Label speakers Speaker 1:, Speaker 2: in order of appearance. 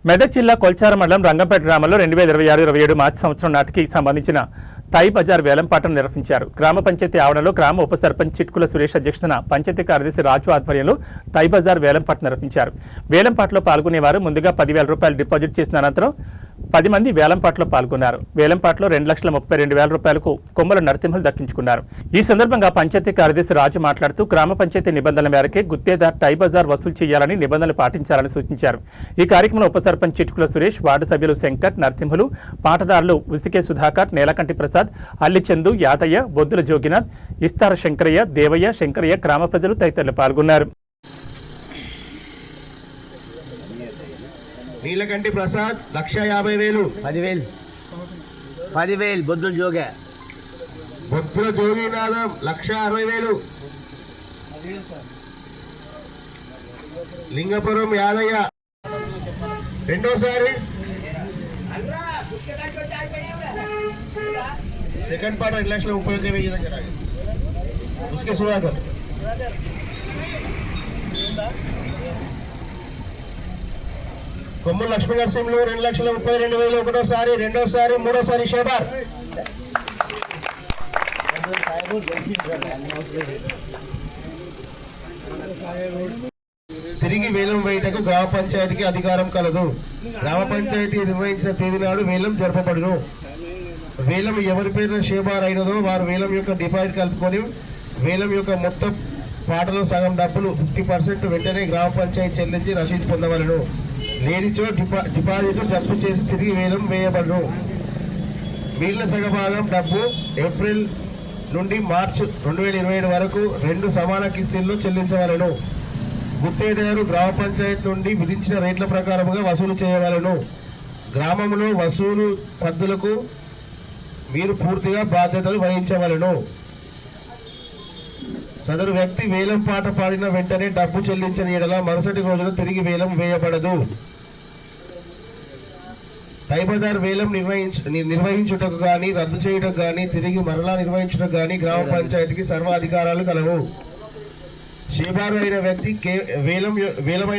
Speaker 1: మెదక్ జిల్లా కొల్చార మండలం రంగంపేట గ్రామంలో 2026-27 మార్చి సంవత్సరం నాటికి సంబంధించిన తై బజార్ వేలంపాటను నిర్వహించారు. గ్రామ పంచాయతీ ఆవరణలో గ్రామ ఉప సర్పంచ్ చిట్కుల సురేష్ అధ్యక్షతన పంచాయతీ కార్యదర్శి రాజు ఆధ్వర్యంలో తై బజార్ వేలంపాట నిర్వహించారు. వేలంపాటలో పాల్గొనేవారు ముందుగా 10,000 రూపాయలు డిపాజిట్ చేసిన అనంతరం 10 మంది వేలంపాటలో పాల్గొన్నారు. వేలంపాటలో 2,32,000 రూపాయలకు కొమ్మల నరసింహులు దక్కించుకున్నారు. ఈ సందర్భంగా పంచాయతీ కార్యదర్శి రాజు మాట్లాడుతూ గ్రామ పంచాయతీ నిబంధనల మేరకే గుత్తేదార్ టై బజార్ వసూలు చేయాలని నిబంధనలు పాటించాలని సూచించారు. ఈ కార్యక్రమంలో ఉప సర్పంచ్ చిట్కుల సురేష్, వార్డు సభ్యులు శంకర్, నరసింహులు, పాటదారులు ఉసికే సుధాకర్, నేలకంటి ప్రసాద్, అల్లిచందు, యాదయ్య, బొద్దుల జోగినాథ్, ఇస్తార శంకరయ్య, దేవయ్య, శంకరయ్య, గ్రామ ప్రజలు తదితరులు పాల్గొన్నారు.
Speaker 2: నీలకంటి ప్రసాద్ 1,50,000.
Speaker 3: 10,000 బొద్దుల జోగే.
Speaker 2: బొద్దుల జోగినాథం 1,60,000. లింగపురం యాదయ్య రెండోసారి సెకండ్ పార్ట్ 2,30,000 उसके सुधाकर కొమ్ము లక్ష్మీ నరసింహులు 2,32,000 ఒకటోసారి, రెండోసారి, మూడోసారి షేబార్. తిరిగి వేలం వేయటకు గ్రామ పంచాయతీకి అధికారం కలదు. గ్రామ పంచాయతీ నిర్వహించిన తేదీ నాడు వేలం జరపబడును. వేలం ఎవరి పేరున షేబార్ అయినదో వారు వేలం యొక్క డిపాజిట్ కలుపుకొని వేలం యొక్క మొత్తం పాటలో సగం డబ్బులు 50% వెంటనే గ్రామ పంచాయతీ చెల్లించి రసీదు పొందవలను. లేనిచో డిపాజిట్ జప్తు చేసి తిరిగి వేలం వేయబడును. మిగిలిన సగభాగం డబ్బు ఏప్రిల్ నుండి మార్చి 2027 వరకు 2 సమాన కిస్తీల్లో చెల్లించవలను. గుత్తేదారు గ్రామ పంచాయతీ నుండి విధించిన రేట్ల ప్రకారముగా వసూలు చేయవలను. గ్రామంలో వసూలు పద్ధతులకు మీరు పూర్తిగా బాధ్యతలు వహించవలను. సదరు వ్యక్తి వేలం పాట పాడిన వెంటనే డబ్బు చెల్లించిన ఎడల మరుసటి రోజున తిరిగి వేలం వేయబడదు. తై బజార్ వేలం నిర్వహించుటకు కానీ, రద్దు చేయటకు కానీ, తిరిగి మరలా నిర్వహించుటకు కానీ గ్రామ పంచాయతీకి సర్వ అధికారాలు కలవు. షేబారు అయిన వ్యక్తి వేలమైన